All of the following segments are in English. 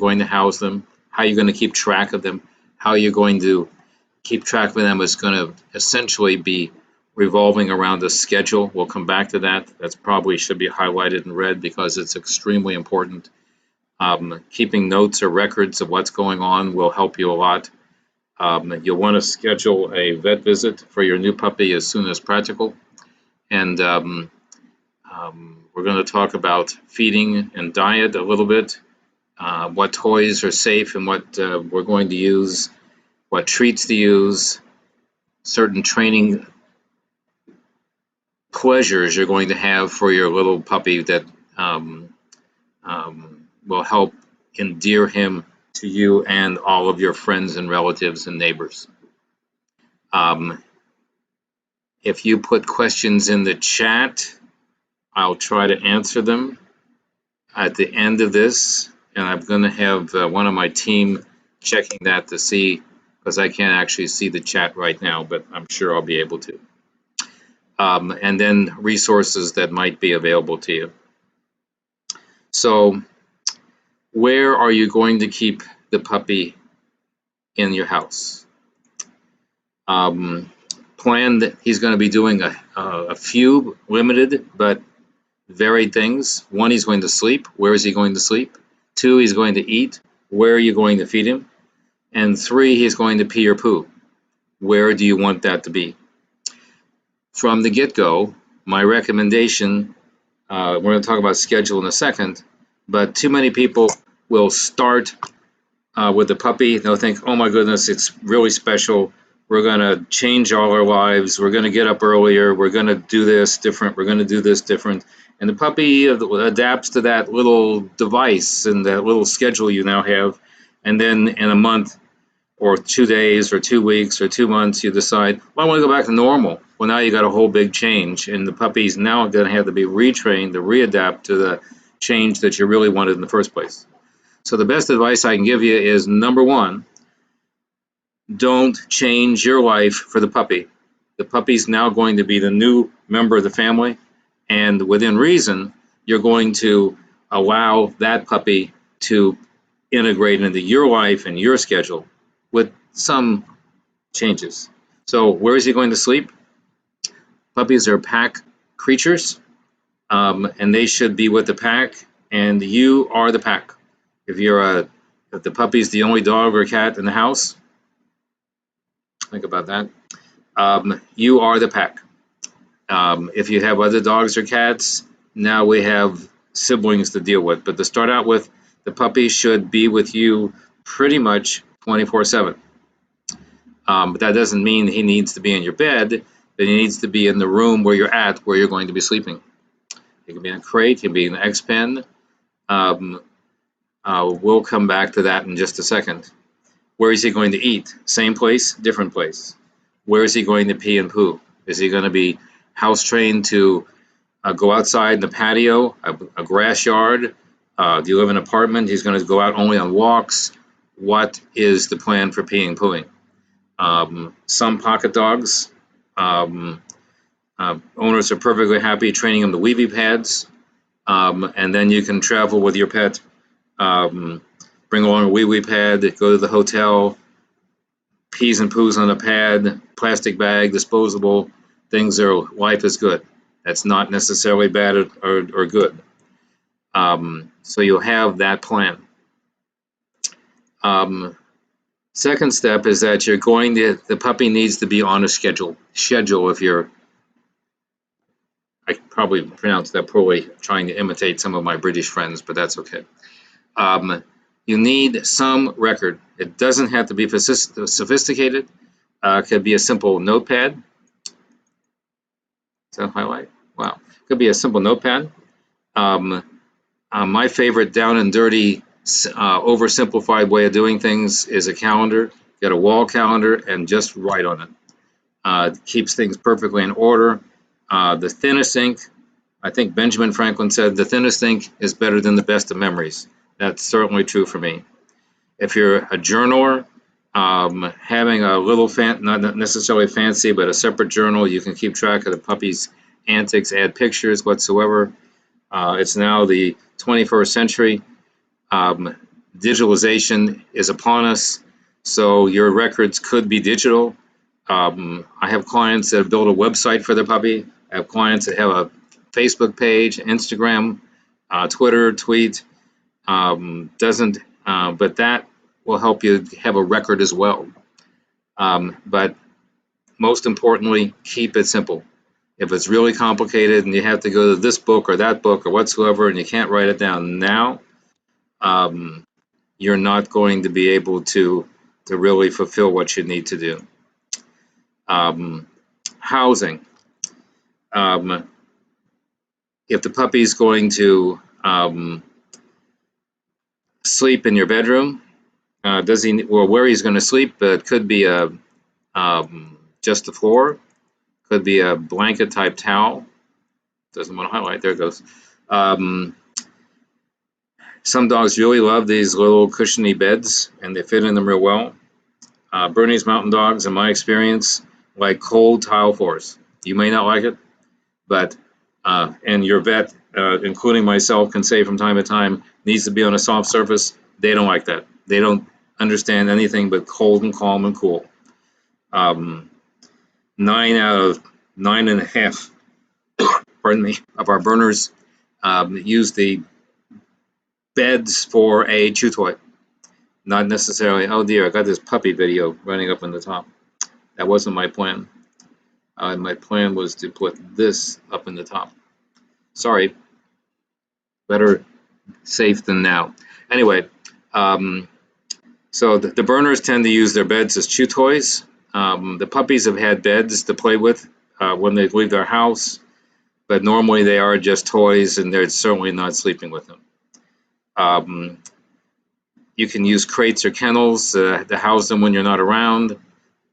going to house them, how you're going to keep track of them, how you're going to keep track of them is going to essentially be revolving around a schedule. We'll come back to that. That's probably should be highlighted in red because it's extremely important. Keeping notes or records of what's going on will help you a lot. You'll want to schedule a vet visit for your new puppy as soon as practical. And we're going to talk about feeding and diet a little bit, what toys are safe and what we're going to use, what treats to use, certain training pleasures you're going to have for your little puppy that will help endear him to you and all of your friends and relatives and neighbors. If you put questions in the chat, I'll try to answer them at the end of this, and I'm going to have one of my team checking that to see, because I can't actually see the chat right now, but I'm sure I'll be able to. And then resources that might be available to you. So where are you going to keep the puppy in your house? Plan that he's going to be doing a few limited but varied things. One, he's going to sleep. Where is he going to sleep? Two, he's going to eat. Where are you going to feed him? And three, he's going to pee or poo. Where do you want that to be? From the get-go, my recommendation, we're going to talk about schedule in a second, but too many people will start with the puppy. They'll think, oh my goodness, it's really special. We're going to change all our lives. We're going to get up earlier. We're going to do this different. We're going to do this different. And the puppy adapts to that little device and that little schedule you now have. And then in a month or 2 days or 2 weeks or 2 months, you decide, well, I want to go back to normal. Well, now you got a whole big change, and the puppy's now going to have to be retrained to readapt to the change that you really wanted in the first place. So the best advice I can give you is, number one, don't change your life for the puppy. The puppy's now going to be the new member of the family, and within reason, you're going to allow that puppy to integrate into your life and your schedule with some changes. So where is he going to sleep? Puppies are pack creatures, and they should be with the pack, and you are the pack. If the puppy's the only dog or cat in the house, think about that. You are the pack. If you have other dogs or cats, now we have siblings to deal with. But to start out with, the puppy should be with you pretty much 24/7. But that doesn't mean he needs to be in your bed, but he needs to be in the room where you're at, where you're going to be sleeping. He can be in a crate, he can be in an X-pen. We'll come back to that in just a second. Where is he going to eat? Same place, different place. Where is he going to pee and poo? Is he going to be house trained to go outside in the patio, a grass yard? Do you live in an apartment? He's going to go out only on walks. What is the plan for peeing and pooing? Some pocket dogs, owners are perfectly happy training them to wee-wee pads, and then you can travel with your pet. Bring along a wee-wee pad, go to the hotel, pees and poos on a pad, plastic bag, disposable, things are, life is good. That's not necessarily bad or good. So you'll have that plan. Second step is that the puppy needs to be on a schedule. If you're, I probably pronounced that poorly, trying to imitate some of my British friends, but that's okay. You need some record. It doesn't have to be sophisticated. It could be a simple notepad. Is that highlight? Wow. It could be a simple notepad. My favorite down and dirty, oversimplified way of doing things is a calendar. Get a wall calendar and just write on it. It keeps things perfectly in order. The thinnest ink, I think Benjamin Franklin said, the thinnest ink is better than the best of memories. That's certainly true for me. If you're a journaler, having a little, not necessarily fancy, but a separate journal, you can keep track of the puppy's antics, add pictures, whatsoever. It's now the 21st century. digitalization is upon us, so your records could be digital. I have clients that build a website for their puppy. I have clients that have a Facebook page, Instagram, Twitter, tweet. But that will help you have a record as well. But most importantly, keep it simple. If it's really complicated and you have to go to this book or that book or whatsoever and you can't write it down now, you're not going to be able to really fulfill what you need to do. Housing. If the puppy's going to sleep in your bedroom, where he's going to sleep, it could be just the floor, could be a blanket type towel. Doesn't want to highlight, there it goes. Some dogs really love these little cushiony beds and they fit in them real well. Bernese Mountain Dogs, in my experience, like cold tile floors. You may not like it, but and your vet, including myself, can say from time to time, needs to be on a soft surface. They don't like that. They don't understand anything but cold and calm and cool. 9 out of 9.5, pardon me, of our burners use the beds for a chew toy. Not necessarily, oh dear, I got this puppy video running up in the top. That wasn't my plan. My plan was to put this up in the top. Sorry, better safe than now. Anyway, so the burners tend to use their beds as chew toys. The puppies have had beds to play with when they leave their house, but normally they are just toys and they're certainly not sleeping with them. You can use crates or kennels to house them when you're not around.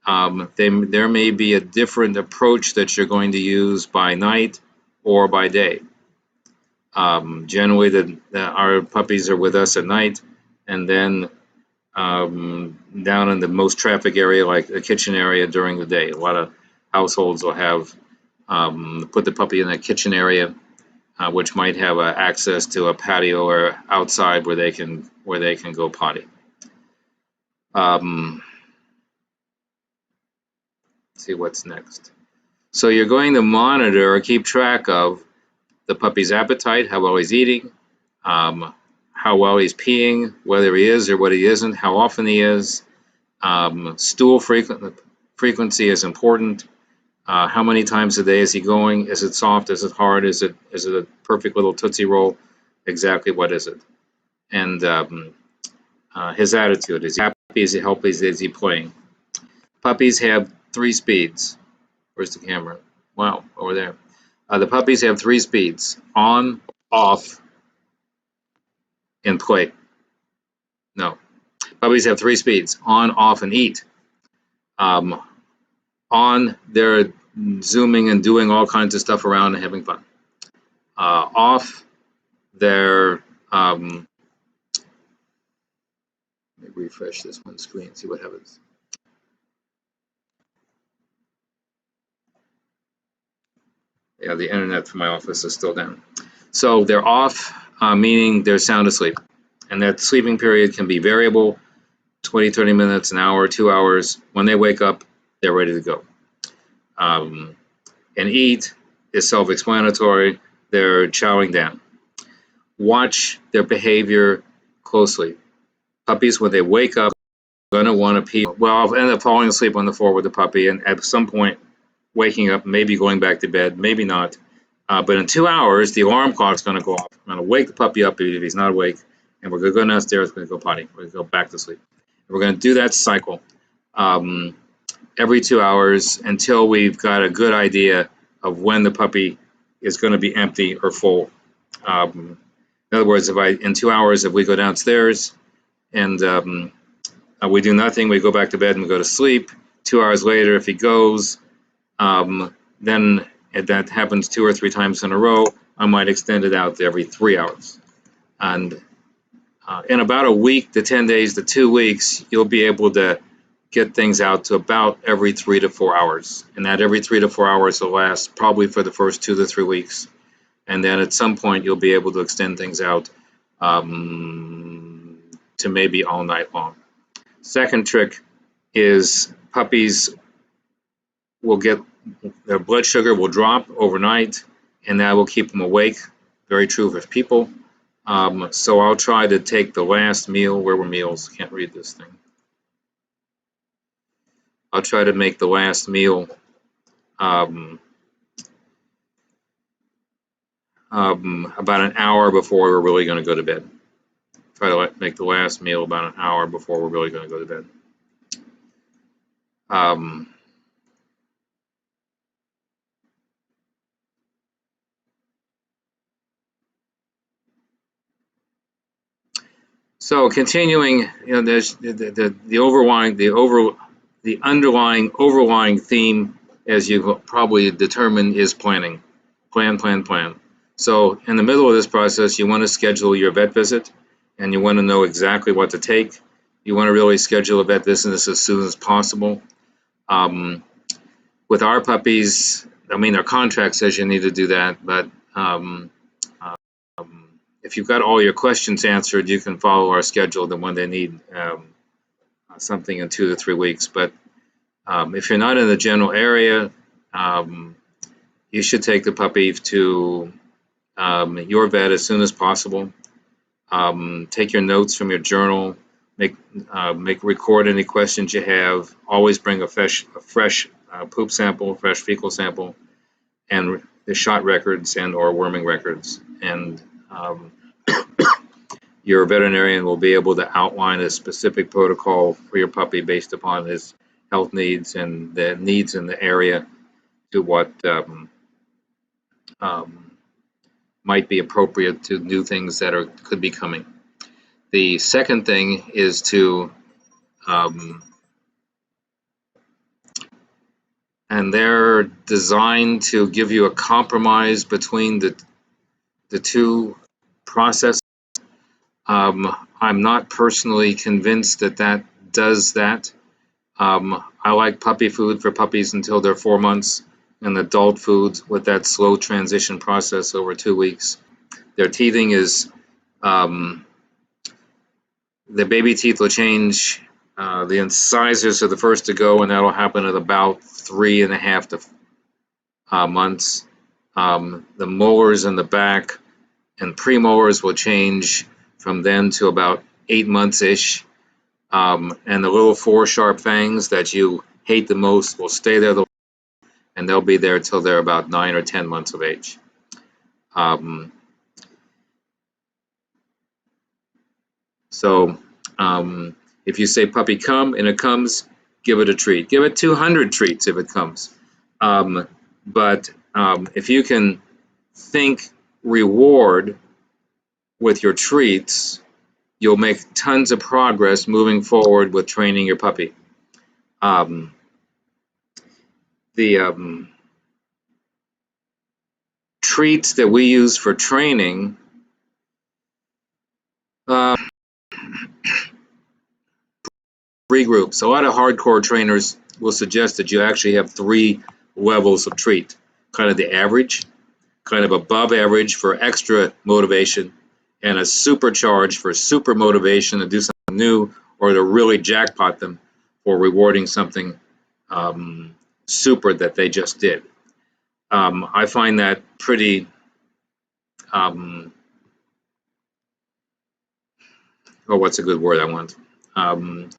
There may be a different approach that you're going to use by night or by day. Generally, our puppies are with us at night, and then down in the most traffic area, like the kitchen area, during the day. A lot of households will have put the puppy in a kitchen area, which might have access to a patio or outside where they can go potty. See what's next. So you're going to monitor or keep track of the puppy's appetite, how well he's eating, how well he's peeing, whether he is or what he isn't, how often he is. Stool frequency is important. How many times a day is he going? Is it soft? Is it hard? Is it a perfect little Tootsie Roll? Exactly what is it? And his attitude. Is he happy? Is he healthy? Is he playing? Puppies have 3 speeds. Where's the camera? Wow, over there. The puppies have 3 speeds: on, off, and play. No. Puppies have 3 speeds: on, off, and eat. On, they're zooming and doing all kinds of stuff around and having fun. Off, they're let me refresh this one screen, see what happens. Yeah, the internet for my office is still down. So they're off, meaning they're sound asleep. And that sleeping period can be variable, 20, 30 minutes, an hour, 2 hours. When they wake up, they're ready to go. And eat is self-explanatory. They're chowing down. Watch their behavior closely. Puppies, when they wake up, are going to want to pee. Well, I'll end up falling asleep on the floor with the puppy, and at some point, waking up, maybe going back to bed, maybe not. But in 2 hours, the alarm clock's going to go off. I'm going to wake the puppy up if he's not awake, and we're going to go downstairs, we're going to go potty, we're going to go back to sleep. And we're going to do that cycle every 2 hours until we've got a good idea of when the puppy is going to be empty or full. In other words, in 2 hours, if we go downstairs and we do nothing, we go back to bed and we go to sleep. 2 hours later, if he goes, then if that happens 2 or 3 times in a row, I might extend it out to every 3 hours. And in about a week to 10 days to 2 weeks, you'll be able to get things out to about every 3 to 4 hours. And that every 3 to 4 hours will last probably for the first 2 to 3 weeks. And then at some point, you'll be able to extend things out to maybe all night long. Second trick is puppies will get, their blood sugar will drop overnight, and that will keep them awake. Very true for people. So I'll try to take the last meal. Where were meals? Can't read this thing. I'll try to make the last meal about an hour before we're really going to go to bed. Try to make the last meal about an hour before we're really going to go to bed. So continuing, there's the underlying overlying theme, as you probably determined, is planning. Plan. So in the middle of this process, you want to schedule your vet visit, and you want to know exactly what to take. You want to really schedule a vet visit as soon as possible. With our puppies, I mean, our contract says you need to do that, but if you've got all your questions answered, you can follow our schedule then when they need something in 2 to 3 weeks. But if you're not in the general area, you should take the puppy to your vet as soon as possible. Take your notes from your journal. Record any questions you have. Always bring a fresh poop sample, fresh fecal sample, and the shot records and or worming records. And your veterinarian will be able to outline a specific protocol for your puppy based upon his health needs and the needs in the area to what might be appropriate to new things that could be coming. The second thing is to and they're designed to give you a compromise between the two processes. I'm not personally convinced that does that. I like puppy food for puppies until they're 4 months, and adult foods with that slow transition process over 2 weeks. Their teething is, the baby teeth will change. The incisors are the first to go, and that'll happen at about 3.5 months. The molars in the back and premolars will change from then to about 8 months-ish. And the little 4 sharp fangs that you hate the most will stay there, and they'll be there till they're about 9 or 10 months of age. If you say puppy come and it comes, give it a treat. Give it 200 treats if it comes. But if you can think reward with your treats, you'll make tons of progress moving forward with training your puppy. The treats that we use for training, 3 groups. A lot of hardcore trainers will suggest that you actually have 3 levels of treat. Kind of the average, kind of above average for extra motivation, and a supercharge for super motivation to do something new or to really jackpot them for rewarding something super that they just did. I find that pretty what's a good word I want?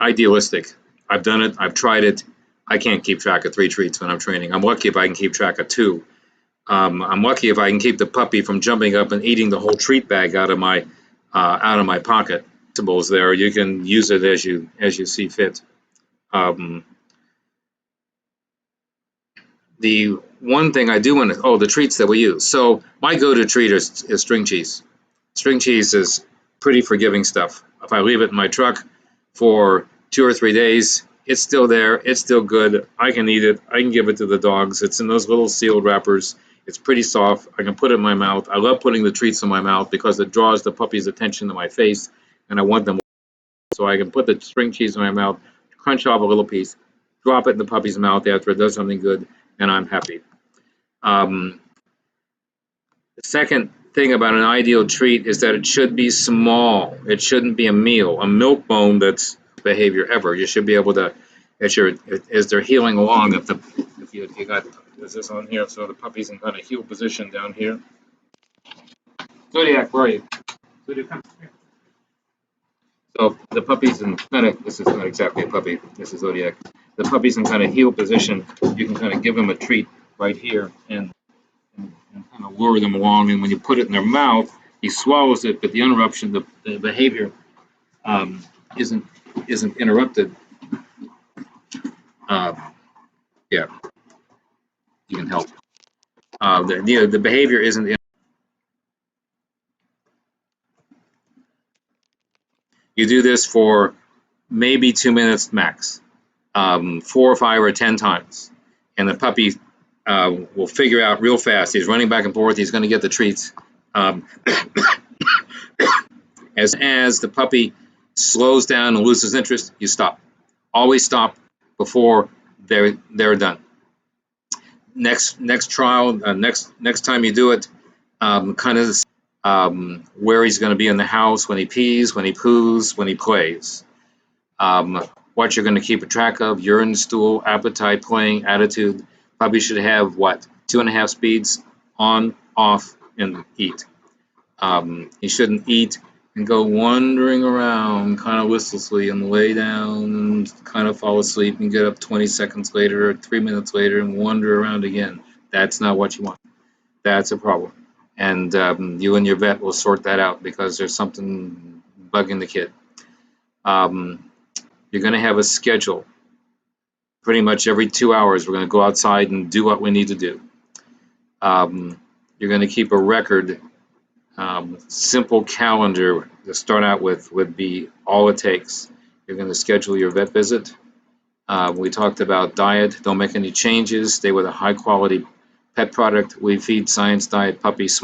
Idealistic. I've done it. I've tried it. I can't keep track of 3 treats when I'm training. I'm lucky if I can keep track of 2. I'm lucky if I can keep the puppy from jumping up and eating the whole treat bag out of my pocket. There, you can use it as you see fit. The one thing I do want to, the treats that we use. So my go-to treat is string cheese. String cheese is pretty forgiving stuff. If I leave it in my truck for 2 or 3 days, it's still there. It's still good. I can eat it. I can give it to the dogs. It's in those little sealed wrappers. It's pretty soft. I can put it in my mouth. I love putting the treats in my mouth because it draws the puppy's attention to my face, and I want them. So I can put the string cheese in my mouth, crunch off a little piece, drop it in the puppy's mouth after it does something good, and I'm happy. The second thing about an ideal treat is that it should be small. It shouldn't be a meal. A milk bone that's behavior ever. You should be able to, as they're healing along, if you got, is this on here? So the puppy's in kind of heel position down here. Zodiac, where are you? Zodiac, come here. So the puppy's in kind of, this is not exactly a puppy, this is Zodiac. The puppy's in kind of heel position. You can kind of give them a treat right here and kind of lure them along. And when you put it in their mouth, he swallows it, but the interruption, the behavior isn't interrupted. Yeah, you can help. The behavior isn't. You do this for maybe 2 minutes max, 4 or 5 or 10 times, and the puppy will figure out real fast. He's running back and forth. He's going to get the treats. As the puppy slows down and loses interest, you stop. Always stop before they're done. Next trial, next time you do it, kind of where he's going to be in the house when he pees, when he poos, when he plays. What you're going to keep a track of: urine, stool, appetite, playing, attitude. Puppy should have what, 2.5 speeds: on, off, and eat. He shouldn't eat and go wandering around kind of listlessly and lay down and kind of fall asleep and get up 20 seconds later or 3 minutes later and wander around again. That's not what you want. That's a problem. And you and your vet will sort that out because there's something bugging the kid. You're going to have a schedule. Pretty much every 2 hours, we're going to go outside and do what we need to do. You're going to keep a record. Simple calendar to start out with would be all it takes. You're going to schedule your vet visit. We talked about diet. Don't make any changes. Stay with a high quality pet product. We feed science diet puppies.